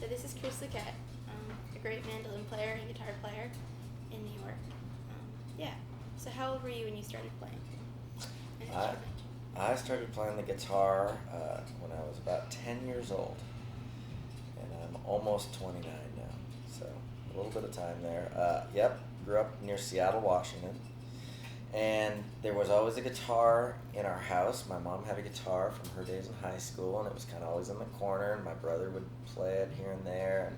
So this is Chris Luquette, a great mandolin player and guitar player in New York. Yeah. So how old were you when you started playing an instrument? I started playing the guitar when I was about 10 years old, and I'm almost 29 now, so a little bit of time there. Grew up near Seattle, Washington, and there was always a guitar in our house. My mom had a guitar from her days in high school, and it was kind of always in the corner, and my brother would play it here and there, and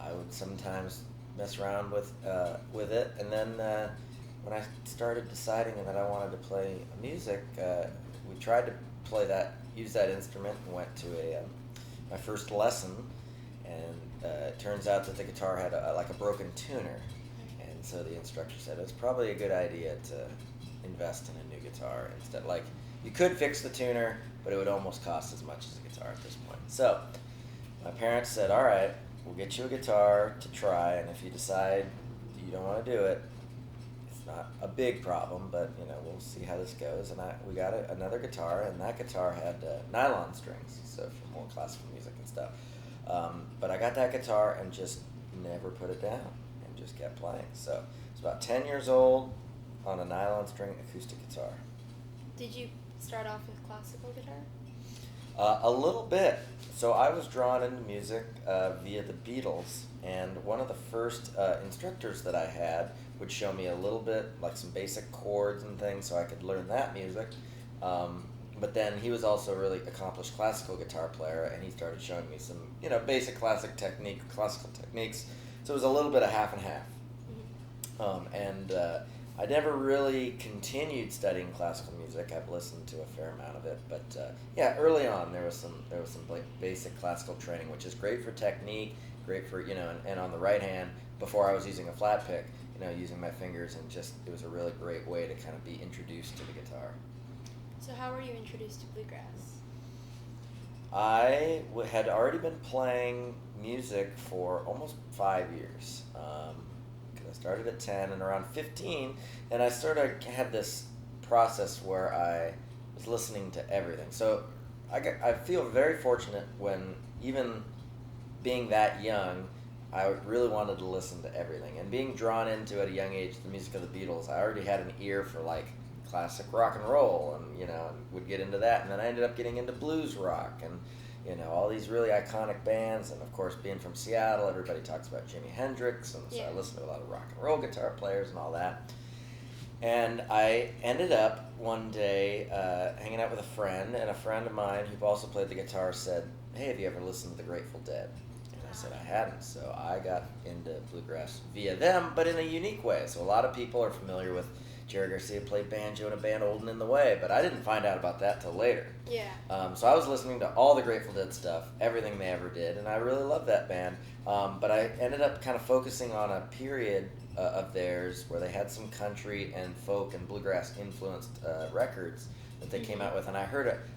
I would sometimes mess around with it. And then when I started deciding that I wanted to play music, we tried to use that instrument, and went to my first lesson, and it turns out that the guitar had a broken tuner. And so the instructor said it's probably a good idea to invest in a new guitar instead. Like, you could fix the tuner, but it would almost cost as much as a guitar at this point. So my parents said, all right, we'll get you a guitar to try, and if you decide you don't want to do it, it's not a big problem, but we'll see how this goes. And we got another guitar, and that guitar had nylon strings, so for more classical music and stuff. But I got that guitar and just never put it down, and just kept playing. So it's about 10 years old on a nylon string acoustic guitar. Did you start off with classical guitar? A little bit. So I was drawn into music via the Beatles, and one of the first instructors that I had would show me a little bit, like some basic chords and things, so I could learn that music. But then he was also a really accomplished classical guitar player, and he started showing me some, basic classical techniques. So it was a little bit of half and half. Mm-hmm. I never really continued studying classical music. I've listened to a fair amount of it, but early on there was some like basic classical training, which is great for technique, great for and on the right hand, before I was using a flat pick, using my fingers, and just it was a really great way to kind of be introduced to the guitar. So how were you introduced to bluegrass? I had already been playing music for almost 5 years. I started at 10, and around 15, and I had this process where I was listening to everything. So I feel very fortunate when, even being that young, I really wanted to listen to everything. And being drawn into, at a young age, the music of the Beatles, I already had an ear for like classic rock and roll, and would get into that. And then I ended up getting into blues rock, and all these really iconic bands. And of course, being from Seattle, everybody talks about Jimi Hendrix, and so I listened to a lot of rock and roll guitar players and all that. And I ended up one day hanging out with a friend, and a friend of mine who also played the guitar said, "Hey, have you ever listened to the Grateful Dead?" And I said I hadn't, so I got into bluegrass via them, but in a unique way. So a lot of people are familiar with Jerry Garcia played banjo in a band, Old and in the Way, but I didn't find out about that till later. Yeah. So I was listening to all the Grateful Dead stuff, everything they ever did, and I really loved that band. But I ended up kind of focusing on a period of theirs where they had some country and folk and bluegrass influenced records that they came out with. And I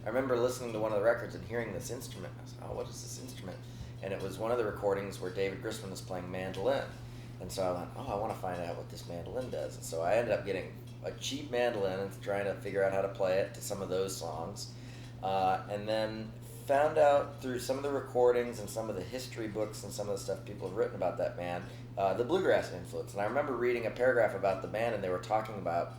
remember listening to one of the records and hearing this instrument. I was like, oh, what is this instrument? And it was one of the recordings where David Grisman is playing mandolin. And so I went, I want to find out what this mandolin does. And so I ended up getting a cheap mandolin and trying to figure out how to play it to some of those songs. And then found out through some of the recordings and some of the history books and some of the stuff people have written about that band, the bluegrass influence. And I remember reading a paragraph about the band, and they were talking about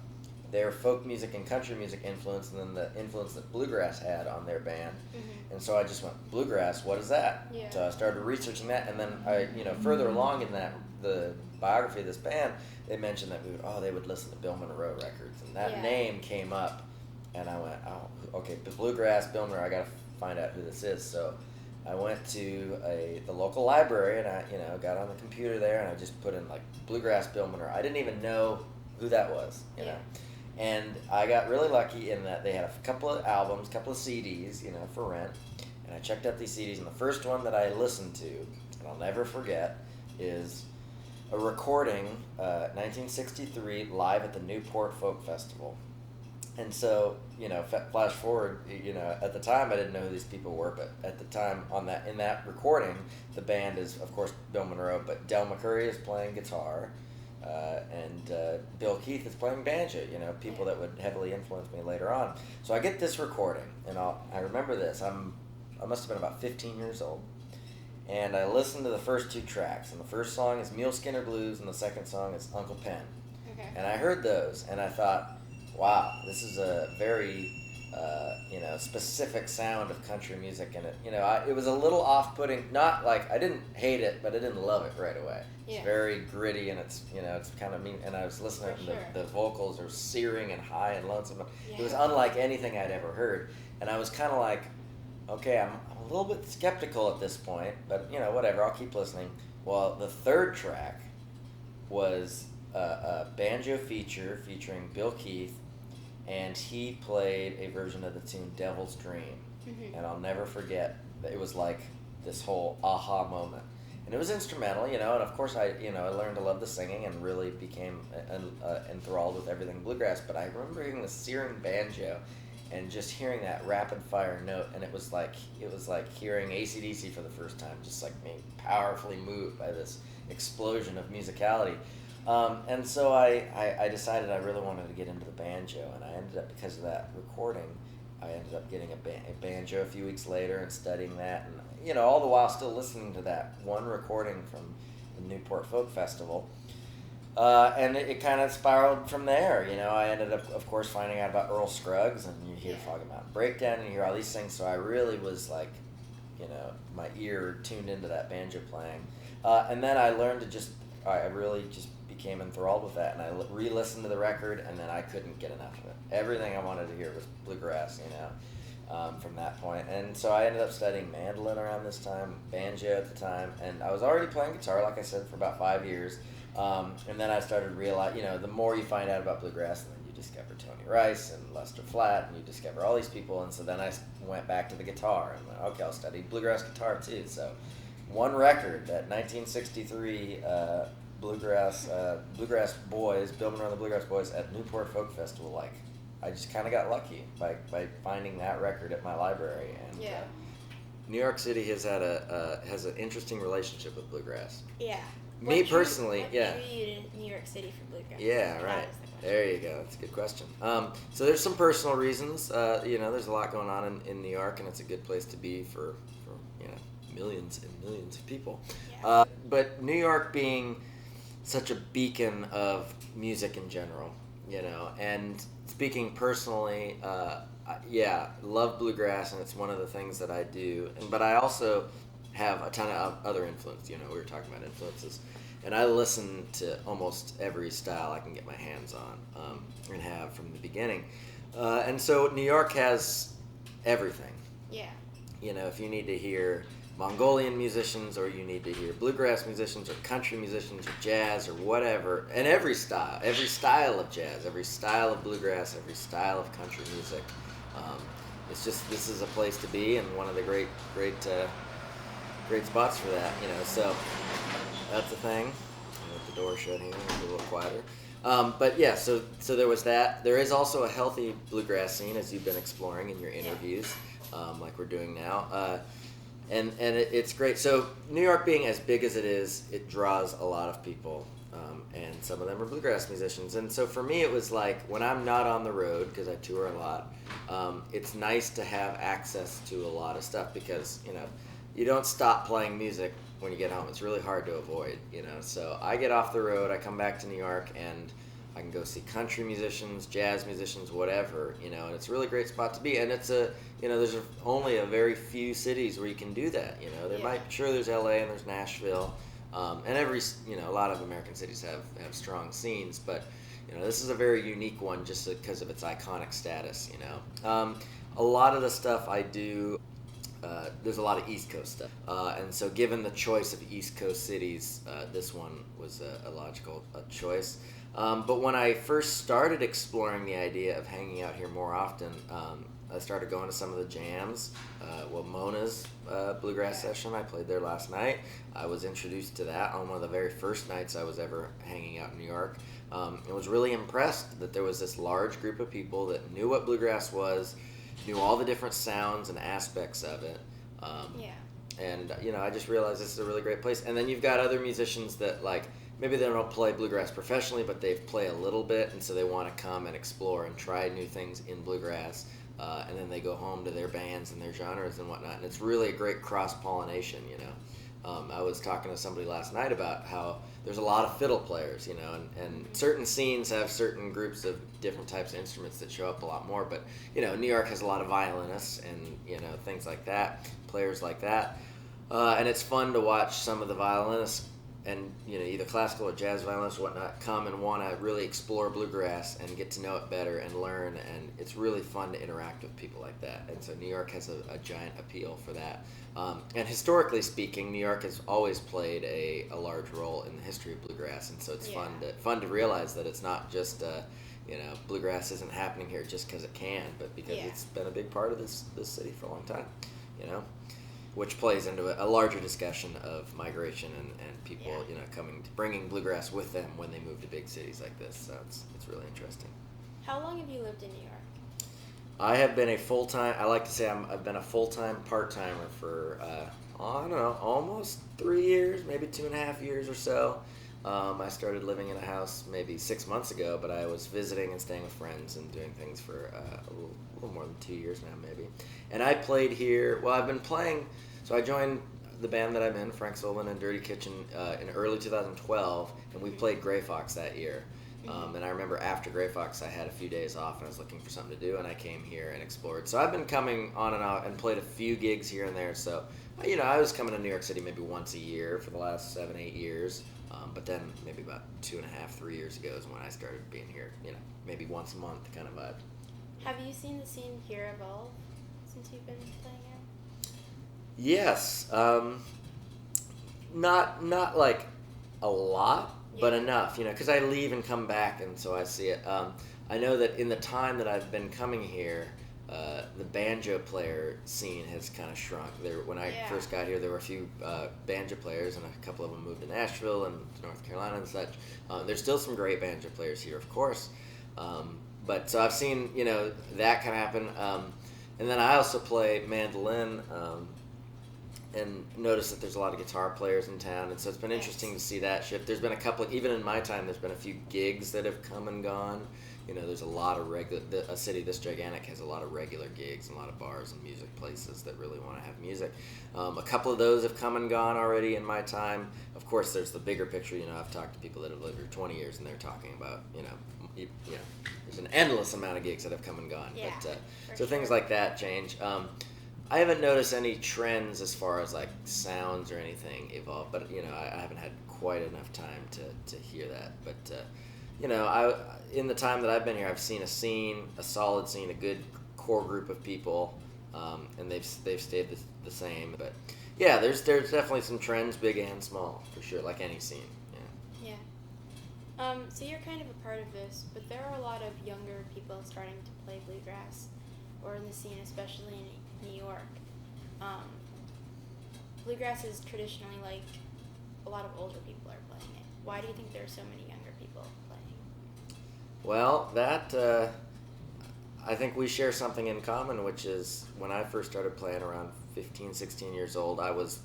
their folk music and country music influence, and then the influence that bluegrass had on their band. Mm-hmm. And so I just went, bluegrass, what is that? Yeah. So I started researching that, and then I, further along in the biography of this band, they mentioned that they would listen to Bill Monroe records, and that name came up, and I went, okay, bluegrass, Bill Monroe, I got to find out who this is. So I went to the local library, and I got on the computer there, and I just put in like bluegrass Bill Monroe. I didn't even know who that was, know. And I got really lucky in that they had a couple of albums, couple of CDs, for rent. And I checked out these CDs, and the first one that I listened to, and I'll never forget, is a recording, 1963, live at the Newport Folk Festival. And so, flash forward, at the time I didn't know who these people were, but at the time in that recording, the band is, of course, Bill Monroe, but Del McCoury is playing guitar, and Bill Keith is playing banjo, people that would heavily influence me later on. So I get this recording, and I remember this. I must have been about 15 years old, and I listened to the first 2 tracks. And the first song is Mule Skinner Blues, and the second song is Uncle Pen. Okay. And I heard those, and I thought, wow, this is a very specific sound of country music, and it was a little off-putting. Not like I didn't hate it, but I didn't love it right away. Yeah. It's very gritty, and it's kind of mean. And I was listening, and the vocals are searing and high and lonesome. Yeah. It was unlike anything I'd ever heard, and I was kind of like, okay, I'm a little bit skeptical at this point, but whatever, I'll keep listening. Well, the third track was a banjo feature featuring Bill Keith, and he played a version of the tune Devil's Dream. Mm-hmm. And I'll never forget that it was like this whole aha moment. And it was instrumental, and of course I learned to love the singing and really became enthralled with everything bluegrass. But I remember hearing the searing banjo and just hearing that rapid fire note, and it was like hearing AC/DC for the first time, just like being powerfully moved by this explosion of musicality. And so I decided I really wanted to get into the banjo, and I ended up, because of that recording, I ended up getting a banjo a few weeks later and studying that, and all the while still listening to that one recording from the Newport Folk Festival. And it kind of spiraled from there. I ended up, of course, finding out about Earl Scruggs, and you hear Foggy Mountain Breakdown, and you hear all these things, so I really was like, my ear tuned into that banjo playing. And then I learned I really just became enthralled with that, and I re-listened to the record, and then I couldn't get enough of it. Everything I wanted to hear was bluegrass, from that point. And so I ended up studying mandolin around this time, banjo at the time, and I was already playing guitar, like I said, for about 5 years. And then I started to realize, the more you find out about bluegrass, and then you discover Tony Rice and Lester Flatt, and you discover all these people, and so then I went back to the guitar, and went, okay, I'll study bluegrass guitar too. So one record, that 1963 Bluegrass Boys, Bill Monroe and the Bluegrass Boys at Newport Folk Festival, I just kind of got lucky by finding that record at my library. And New York City has an interesting relationship with bluegrass. Yeah. Me personally, what drew you to New York City for bluegrass? Yeah, right. There you go. That's a good question. So there's some personal reasons. There's a lot going on in New York, and it's a good place to be for millions and millions of people. Yeah. But New York being such a beacon of music in general, and speaking personally, love bluegrass, and it's one of the things that I do. But I also have a ton of other influence. We were talking about influences, and I listen to almost every style I can get my hands on, and have from the beginning. And so New York has everything. Yeah. If you need to hear Mongolian musicians, or you need to hear bluegrass musicians, or country musicians, or jazz, or whatever, and every style of jazz, every style of bluegrass, every style of country music. It's just, this is a place to be, and one of the great spots for that. So that's the thing. With the door shut here, it's a little quieter. But yeah, so there was that. There is also a healthy bluegrass scene, as you've been exploring in your interviews, like we're doing now. And it's great. So New York being as big as it is, it draws a lot of people, and some of them are bluegrass musicians. And so for me, it was like, when I'm not on the road, because I tour a lot, it's nice to have access to a lot of stuff, because you don't stop playing music when you get home. It's really hard to avoid. So I get off the road, I come back to New York, and I can go see country musicians, jazz musicians, whatever, and it's a really great spot to be. And it's there's only a very few cities where you can do that. There's LA and there's Nashville, and a lot of American cities have strong scenes, but this is a very unique one just because of its iconic status. A lot of the stuff I do, there's a lot of East Coast stuff, and so given the choice of East Coast cities, this one was a logical choice. But when I first started exploring the idea of hanging out here more often, I started going to some of the jams. Mona's bluegrass session, I played there last night. I was introduced to that on one of the very first nights I was ever hanging out in New York. I was really impressed that there was this large group of people that knew what bluegrass was, knew all the different sounds and aspects of it. And I just realized this is a really great place. And then you've got other musicians that, like, maybe they don't play bluegrass professionally, but they play a little bit, and so they want to come and explore and try new things in bluegrass, and then they go home to their bands and their genres and whatnot. And it's really a great cross-pollination, I was talking to somebody last night about how there's a lot of fiddle players, you know, and certain scenes have certain groups of different types of instruments that show up a lot more. But, you know, New York has a lot of violinists and, you know, things like that, players like that. And it's fun to watch some of the violinists and, you know, either classical or jazz violinists or whatnot come and want to really explore bluegrass and get to know it better and learn. And it's really fun to interact with people like that. And so New York has a giant appeal for that. And historically speaking, New York has always played a large role in the history of bluegrass. And so it's fun to realize that it's not just, you know, bluegrass isn't happening here just because it can, but because it's been a big part of this city for a long time, you know, which plays into a larger discussion of migration and people, you know, bringing bluegrass with them when they move to big cities like this. So it's really interesting. How long have you lived in New York? I have been a full-time, I like to say I've been a full-time part-timer for, I don't know, almost 3 years, maybe 2.5 years or so. I started living in a house maybe 6 months ago, but I was visiting and staying with friends and doing things for a little more than 2 years now, maybe. And I played here, well, I've been playing, so I joined the band that I'm in, Frank Sollivan and Dirty Kitchen, in early 2012, and we played Gray Fox that year. And I remember after Gray Fox, I had a few days off and I was looking for something to do, and I came here and explored. So I've been coming on and off and played a few gigs here and there. So, you know, I was coming to New York City maybe once a year for the last 7-8 years. But then maybe about 2.5, 3 years ago is when I started being here, you know, maybe once a month kind of vibe. Have you seen the scene here evolve since you've been playing here? Yes. Not like a lot, but enough, you know, because I leave and come back, and so I see it. I know that in the time that I've been coming here, the banjo player scene has kind of shrunk. When I first got here, there were a few banjo players, and a couple of them moved to Nashville and North Carolina and such. There's still some great banjo players here, of course. But so I've seen, you know, that kind of happen. And then I also play mandolin, and notice that there's a lot of guitar players in town, and so it's been interesting to see that shift. There's been a couple, even in my time, there's been a few gigs that have come and gone. You know, there's a lot of a city this gigantic has a lot of regular gigs and a lot of bars and music places that really want to have music. A couple of those have come and gone already in my time. Of course, there's the bigger picture. You know, I've talked to people that have lived here 20 years, and they're talking about, you know, there's an endless amount of gigs that have come and gone. Yeah, but so things like that change. I haven't noticed any trends as far as like sounds or anything evolve, but you know, I haven't had quite enough time to hear that. But you know, in the time that I've been here, I've seen a solid scene, a good core group of people, and they've stayed the same. But yeah, there's definitely some trends, big and small, for sure, like any scene. Yeah. So you're kind of a part of this, but there are a lot of younger people starting to play bluegrass, or in the scene, especially in New York. Bluegrass is traditionally like a lot of older people are playing it. Why do you think there are so many younger people playing? Well, that I think we share something in common, which is when I first started playing around 15, 16 years old, I was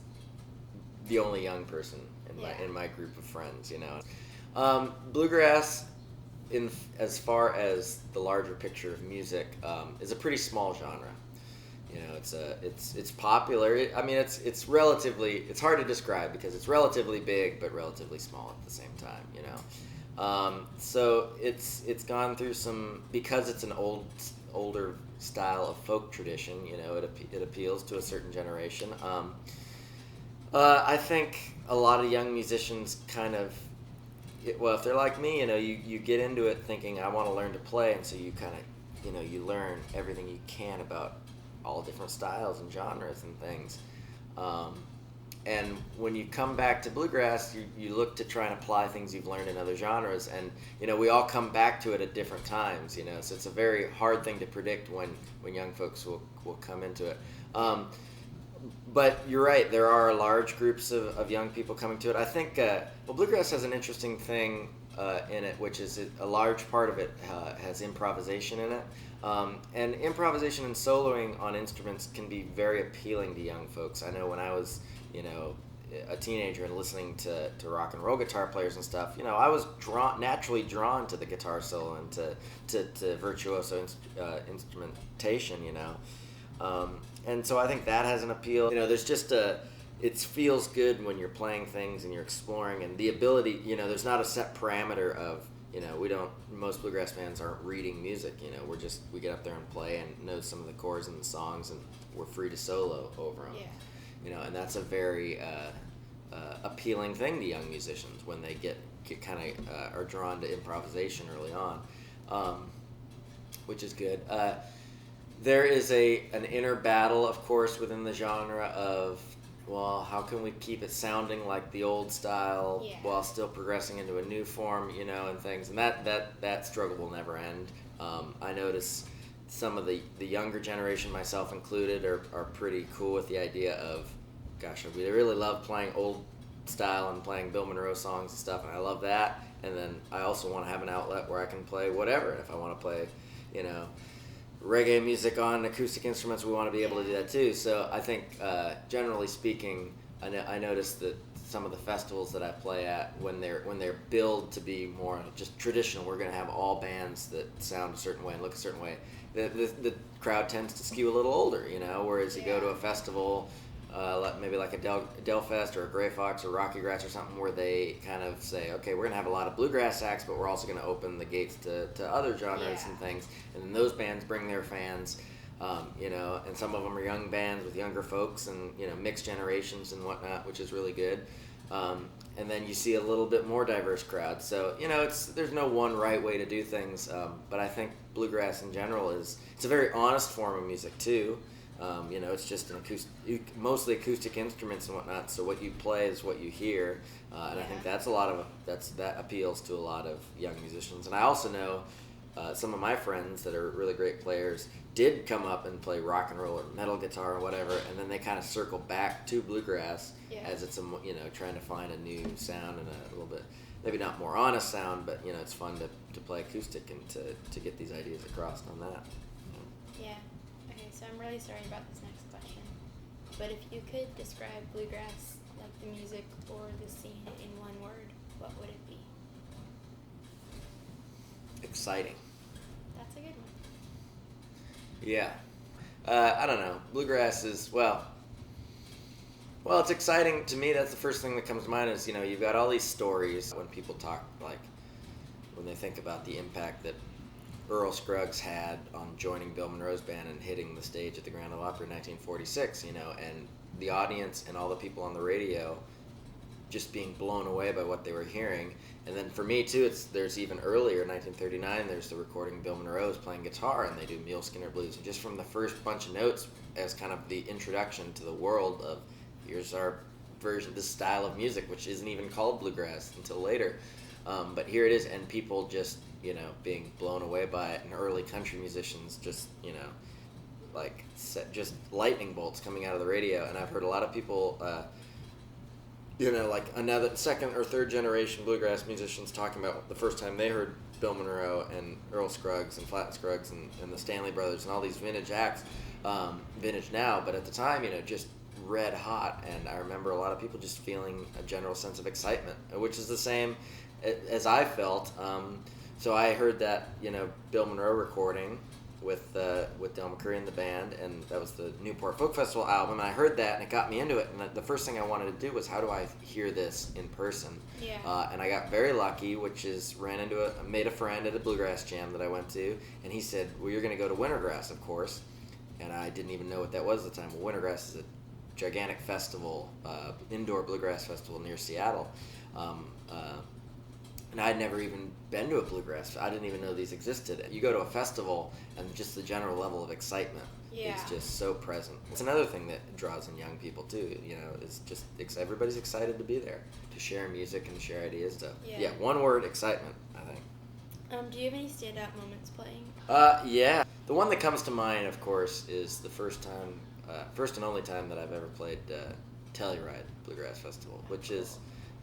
the only young person in my group of friends, you know. Bluegrass, as far as the larger picture of music, is a pretty small genre. You know, it's popular. It's relatively, it's hard to describe because it's relatively big but relatively small at the same time. You know, so it's gone through some, because it's an older style of folk tradition. You know, it appeals to a certain generation. I think a lot of young musicians kind of, well, if they're like me, you know, you get into it thinking I want to learn to play, and so you kind of, you know, you learn everything you can about all different styles and genres and things. And when you come back to bluegrass, you look to try and apply things you've learned in other genres, and you know, we all come back to it at different times. You know, so it's a very hard thing to predict when young folks will come into it. But you're right, there are large groups of young people coming to it. I think, bluegrass has an interesting thing in it, which is a large part of it has improvisation in it. And improvisation and soloing on instruments can be very appealing to young folks. I know when I was, you know, a teenager and listening to rock and roll guitar players and stuff, you know, I was naturally drawn to the guitar solo and to virtuoso instrumentation, you know. And so I think that has an appeal. You know, there's just it feels good when you're playing things and you're exploring, and the ability, there's not a set parameter of, most bluegrass bands aren't reading music, we get up there and play and know some of the chords and the songs, and we're free to solo over them. Yeah. And that's a very appealing thing to young musicians when they get kind of are drawn to improvisation early on, which is good. There is an inner battle, of course, within the genre of, well, how can we keep it sounding like the old style while still progressing into a new form, and things. And that struggle will never end. I notice some of the younger generation, myself included, are pretty cool with the idea of, gosh, we really love playing old style and playing Bill Monroe songs and stuff, and I love that. And then I also want to have an outlet where I can play whatever. If I want to play, reggae music on acoustic instruments, we want to be able to do that too. So I think, generally speaking, I noticed that some of the festivals that I play at, when they're billed to be more just traditional, we're going to have all bands that sound a certain way and look a certain way. The crowd tends to skew a little older, whereas you go to a festival, maybe like a Del Fest or a Gray Fox or Rocky Grass or something, where they kind of say, okay, we're going to have a lot of bluegrass acts, but we're also going to open the gates to other genres and things. And then those bands bring their fans, and some of them are young bands with younger folks and, mixed generations and whatnot, which is really good. And then you see a little bit more diverse crowd. So, there's no one right way to do things, but I think bluegrass in general it's a very honest form of music too. It's just mostly acoustic instruments and whatnot. So what you play is what you hear, and I think that appeals to a lot of young musicians. And I also know some of my friends that are really great players did come up and play rock and roll or metal guitar or whatever, and then they kind of circle back to bluegrass as it's trying to find a new sound and a little bit, maybe not more honest sound, but it's fun to play acoustic and to get these ideas across on that. Yeah. So I'm really sorry about this next question, but if you could describe bluegrass, like the music or the scene, in one word, what would it be? Exciting. That's a good one. Yeah. I don't know. Bluegrass is, well, it's exciting to me. That's the first thing that comes to mind is, you've got all these stories when people talk, like, when they think about the impact that Earl Scruggs had on joining Bill Monroe's band and hitting the stage at the Grand Ole Opry in 1946, and the audience and all the people on the radio just being blown away by what they were hearing. And then for me too, there's even earlier, 1939, there's the recording Bill Monroe's playing guitar, and they do Mule Skinner Blues. And just from the first bunch of notes as kind of the introduction to the world of, here's our version, this style of music, which isn't even called bluegrass until later. But here it is, and people just, being blown away by it, and early country musicians just, just lightning bolts coming out of the radio. And I've heard a lot of people, like another second or third generation bluegrass musicians talking about the first time they heard Bill Monroe and Earl Scruggs and Flatt and Scruggs and the Stanley Brothers and all these vintage acts, vintage now, but at the time, just red hot. And I remember a lot of people just feeling a general sense of excitement, which is the same as I felt. So I heard that, Bill Monroe recording with Del McCoury and the band, and that was the Newport Folk Festival album, and I heard that, and it got me into it, and the first thing I wanted to do was, how do I hear this in person? Yeah. And I got very lucky, made a friend at a bluegrass jam that I went to, and he said, well, you're going to go to Wintergrass, of course, and I didn't even know what that was at the time. Well, Wintergrass is a gigantic festival, indoor bluegrass festival near Seattle, and I'd never even been to a bluegrass. I didn't even know these existed. You go to a festival, and just the general level of excitement is just so present. It's another thing that draws in young people too. Is just everybody's excited to be there, to share music and share ideas. Yeah, one word: excitement, I think. Do you have any standout moments playing? Yeah. The one that comes to mind, of course, is the first and only time that I've ever played Telluride Bluegrass Festival, which is,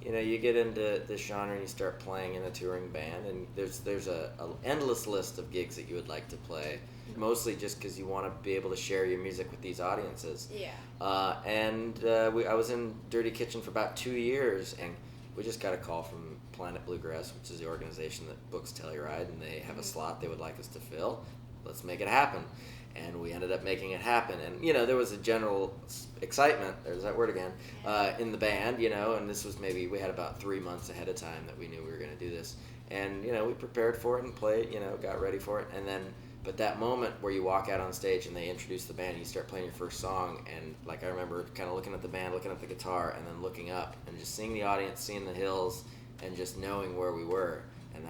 you get into this genre and you start playing in a touring band, and there's a endless list of gigs that you would like to play, mostly just because you want to be able to share your music with these audiences. Yeah. I was in Dirty Kitchen for about 2 years, and we just got a call from Planet Bluegrass, which is the organization that books Telluride, and they have a slot they would like us to fill. Let's make it happen. and we ended up making it happen. And there was a general excitement, there's that word again, in the band, and this was maybe, we had about 3 months ahead of time that we knew we were going to do this. And we prepared for it and played, got ready for it. And then but that moment where you walk out on stage and they introduce the band, you start playing your first song, and like I remember kind of looking at the band, looking at the guitar, and then looking up and just seeing the audience, seeing the hills, and just knowing where we were, and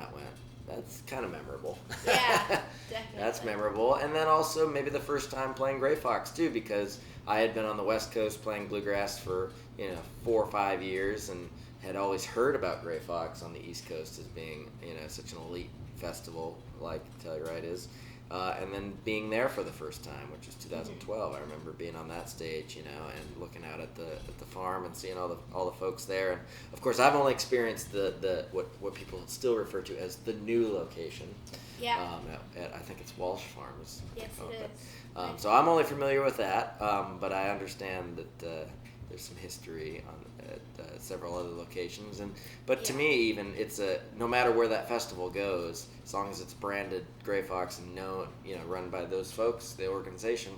that's kind of memorable. Yeah, definitely. That's memorable. And then also maybe the first time playing Gray Fox too, because I had been on the West Coast playing bluegrass for 4 or 5 years, and had always heard about Gray Fox on the East Coast as being such an elite festival like Telluride is. And then being there for the first time, which was 2012. I remember being on that stage, and looking out at the farm and seeing all the folks there. And of course, I've only experienced the what people still refer to as the new location. Yeah. At I think it's Walsh Farms. Yes, it is. So I'm only familiar with that, but I understand that there's some history at several other locations. But to me, even it's no matter where that festival goes, as long as it's branded Gray Fox and known, run by those folks, the organization,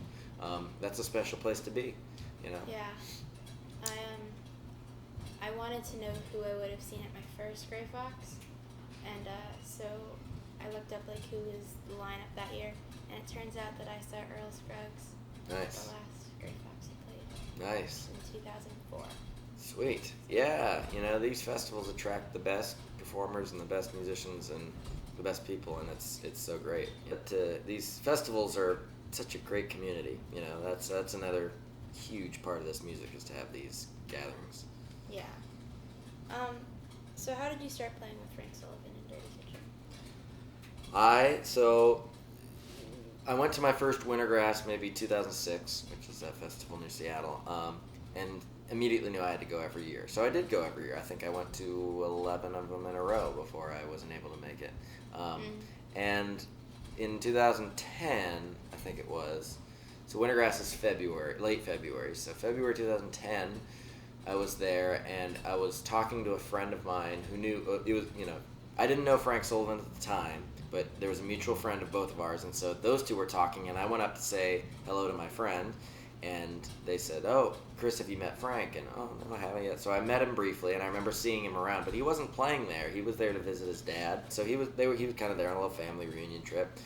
that's a special place to be. Yeah. I wanted to know who I would have seen at my first Gray Fox, and so I looked up who was the lineup that year, and it turns out that I saw Earl Scruggs. Nice. The last Gray Fox he played. Nice. In 2004. Sweet. Yeah, these festivals attract the best performers and the best musicians and the best people, and it's so great. But these festivals are such a great community. That's another huge part of this music, is to have these gatherings. Yeah. So how did you start playing with Frank Sollivan in Dirty Kitchen? I went to my first Wintergrass maybe 2006, which is that festival near Seattle, and immediately knew I had to go every year. So I did go every year. I think I went to 11 of them in a row before I wasn't able to make it. And in 2010, I think it was, so Wintergrass is late February. So February 2010, I was there, and I was talking to a friend of mine who knew, I didn't know Frank Sollivan at the time, but there was a mutual friend of both of ours, and so those two were talking, and I went up to say hello to my friend, and they said, "Oh, Chris, have you met Frank?" And, "Oh, no, I haven't yet." So I met him briefly, and I remember seeing him around, but he wasn't playing there. He was there to visit his dad. So he was kind of there on a little family reunion trip.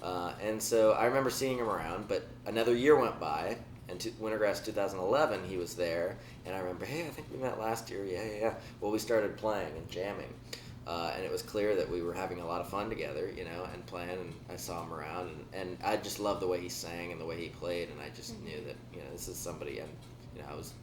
And so I remember seeing him around, but another year went by, and Wintergrass 2011, he was there, and I remember, "Hey, I think we met last year." Yeah. Well, we started playing and jamming. And it was clear that we were having a lot of fun together, and playing, and I saw him around, and I just loved the way he sang and the way he played, and I just knew that, this is somebody, and, I was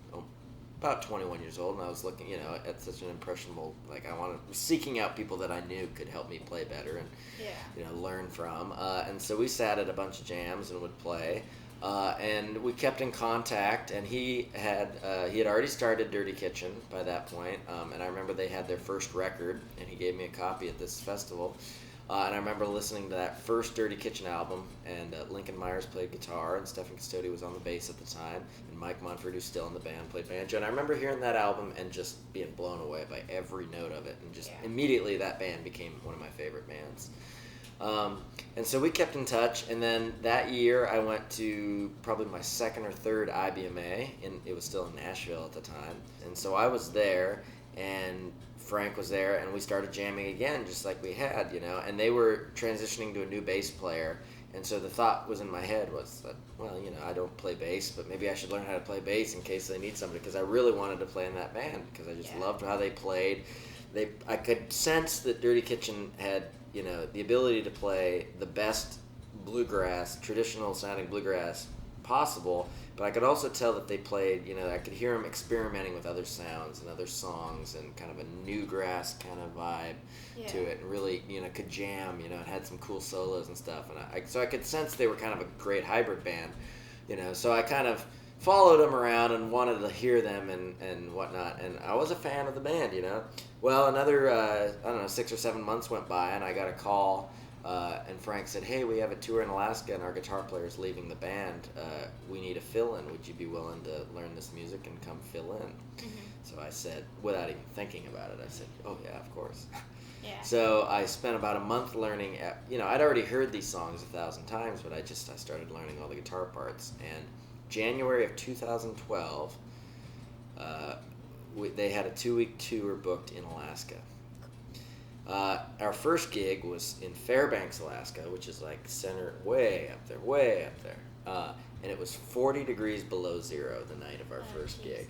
about 21 years old, and I was looking, at such an impressionable, was seeking out people that I knew could help me play better and, learn from, and so we sat at a bunch of jams and would play, and we kept in contact, and he had already started Dirty Kitchen by that point, and I remember they had their first record, and he gave me a copy at this festival, and I remember listening to that first Dirty Kitchen album, and Lincoln Myers played guitar, and Stephen Custodi was on the bass at the time, and Mike Munford, who's still in the band, played banjo, and I remember hearing that album and just being blown away by every note of it, and just immediately that band became one of my favorite bands. And so we kept in touch, and then that year I went to probably my second or third IBMA, and it was still in Nashville at the time, and so I was there, and Frank was there, and we started jamming again, just like we had, and they were transitioning to a new bass player, and so the thought was in my head was that, well, I don't play bass, but maybe I should learn how to play bass in case they need somebody, because I really wanted to play in that band, because I just loved how they played. I could sense that Dirty Kitchen had the ability to play the best bluegrass, traditional sounding bluegrass possible, but I could also tell that they played, I could hear them experimenting with other sounds and other songs and kind of a newgrass kind of vibe to it, and really, could jam, and had some cool solos and stuff, and so I could sense they were kind of a great hybrid band, so I kind of followed them around and wanted to hear them and whatnot, and I was a fan of the band, Well, another, 6 or 7 months went by, and I got a call, and Frank said, "Hey, we have a tour in Alaska, and our guitar player's leaving the band. We need a fill-in. Would you be willing to learn this music and come fill in?" So I said, without even thinking about it, I said, "Oh, yeah, of course." Yeah. So I spent about a month learning. I'd already heard these songs 1,000 times, but I started learning all the guitar parts. And January of 2012, they had a 2-week tour booked in Alaska. Our first gig was in Fairbanks, Alaska, which is like center, way up there. And it was 40 degrees below zero the night of our first gig.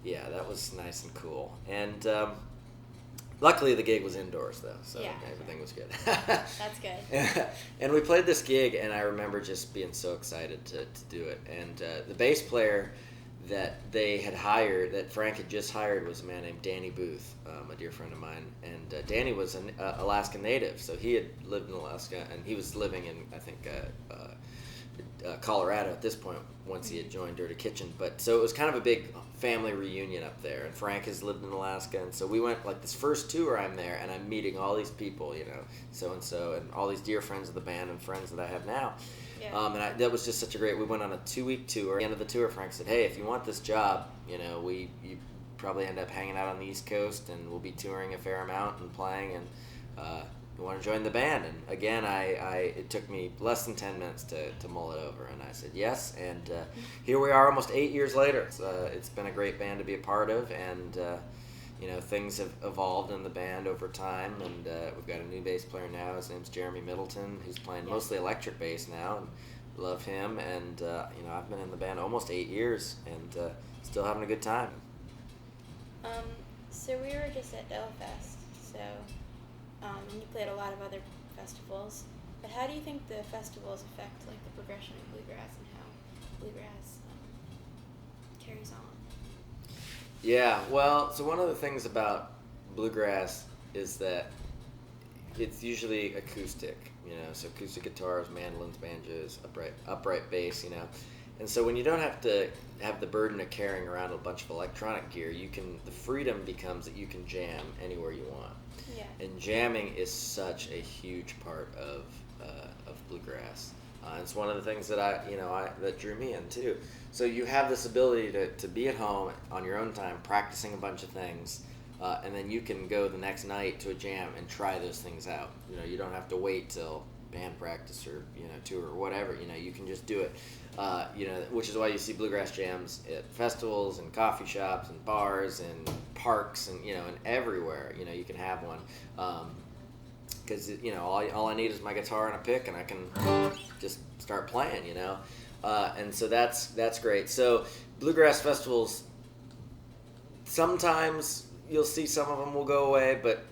Yeah, that was nice and cool. And luckily the gig was indoors, though, so everything was good. That's good. And we played this gig, and I remember just being so excited to do it. And the bass player that they had hired, that Frank had just hired, was a man named Danny Booth, a dear friend of mine. And Danny was an Alaska native, so he had lived in Alaska, and he was living in, I think, Colorado at this point once he had joined Dirty Kitchen. But so it was kind of a big family reunion up there, and Frank has lived in Alaska, and so we went, like, this first tour. I'm there and I'm meeting all these people, so and all these dear friends of the band and friends that I have now. That was just such a great. We went on a 2-week tour. At the end of the tour, Frank said, "Hey, if you want this job, you probably end up hanging out on the East Coast, and we'll be touring a fair amount and playing, and you want to join the band?" And again, it took me less than 10 minutes to mull it over, and I said yes. And here we are, almost 8 years later. It's been a great band to be a part of, and things have evolved in the band over time, and we've got a new bass player now. His name's Jeremy Middleton, who's playing mostly electric bass now, and love him. And I've been in the band almost 8 years, and still having a good time. So we were just at Delfest, and you played a lot of other festivals. But how do you think the festivals affect, like, the progression of bluegrass and how bluegrass carries on? Yeah, well, so one of the things about bluegrass is that it's usually acoustic, so acoustic guitars, mandolins, banjos, upright bass, And so when you don't have to have the burden of carrying around a bunch of electronic gear, the freedom becomes that you can jam anywhere you want. Yeah. And jamming is such a huge part of bluegrass. It's one of the things that that drew me in too. So you have this ability to be at home on your own time, practicing a bunch of things, and then you can go the next night to a jam and try those things out. You don't have to wait till band practice or tour or whatever. You can just do it. Which is why you see bluegrass jams at festivals and coffee shops and bars and parks and and everywhere. You can have one. Because all I need is my guitar and a pick, and I can just start playing, and so that's great. So bluegrass festivals, sometimes you'll see some of them will go away, but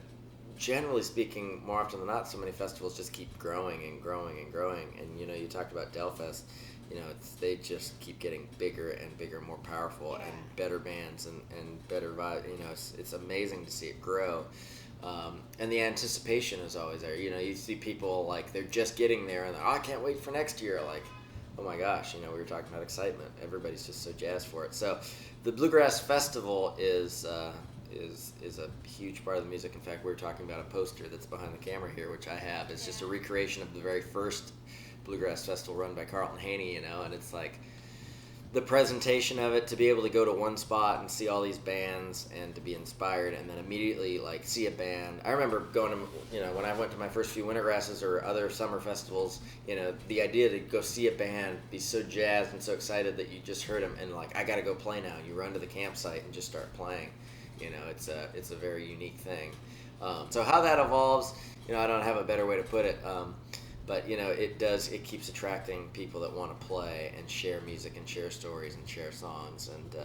generally speaking, more often than not, so many festivals just keep growing and growing and growing. And you talked about Delfest, they just keep getting bigger and bigger, more powerful, and better bands and better vibe. It's amazing to see it grow. And the anticipation is always there. You see people, like, they're just getting there, and I can't wait for next year. Like, oh my gosh, we were talking about excitement. Everybody's just so jazzed for it. So the Bluegrass Festival is a huge part of the music. In fact, we were talking about a poster that's behind the camera here, which I have. It's just a recreation of the very first Bluegrass Festival run by Carlton Haney, and it's like the presentation of it, to be able to go to one spot and see all these bands and to be inspired, and then immediately, like, see a band. I remember going to, when I went to my first few Wintergrasses or other summer festivals, the idea to go see a band, be so jazzed and so excited that you just heard them, and, like, I got to go play now. You run to the campsite and just start playing. It's a very unique thing. So how that evolves, I don't have a better way to put it. But it keeps attracting people that want to play and share music and share stories and share songs, and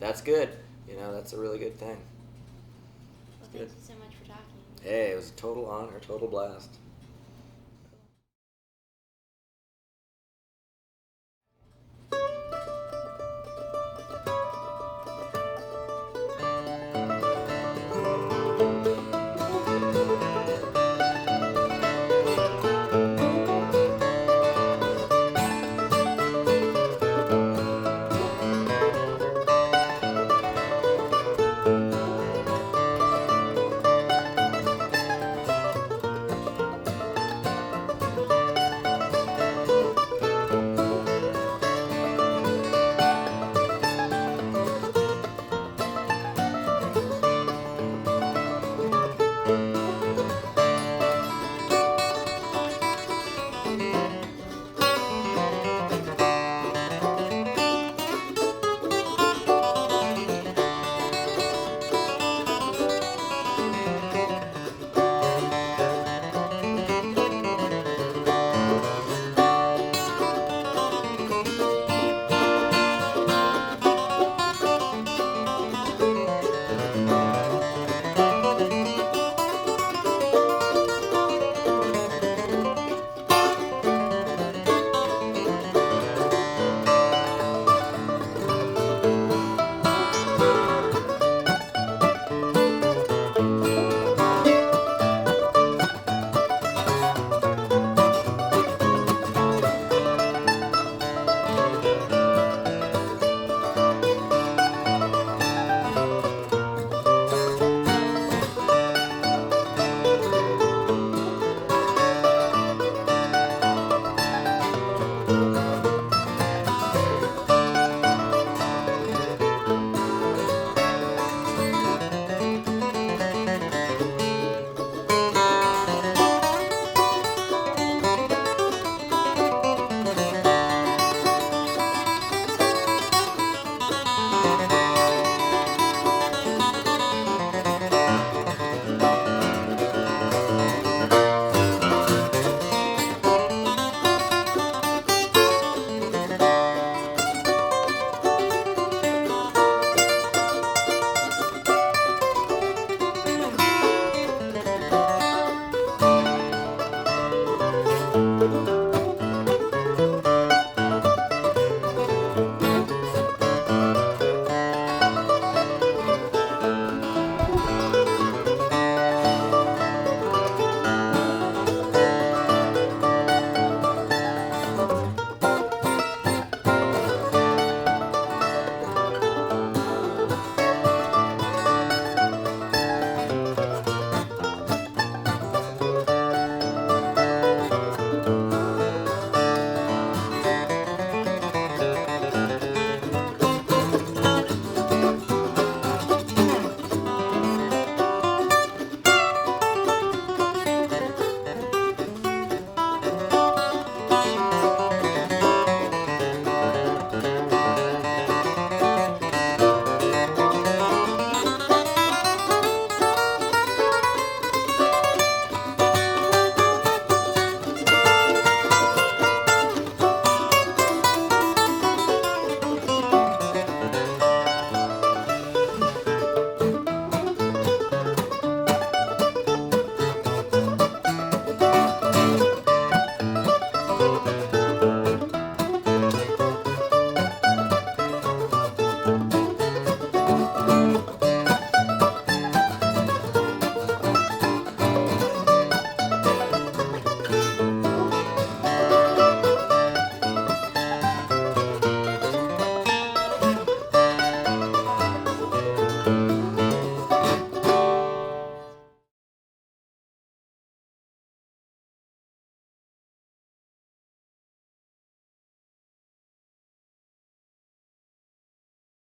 that's good. That's a really good thing. Well, thank you so much for talking. Hey, it was a total honor, total blast.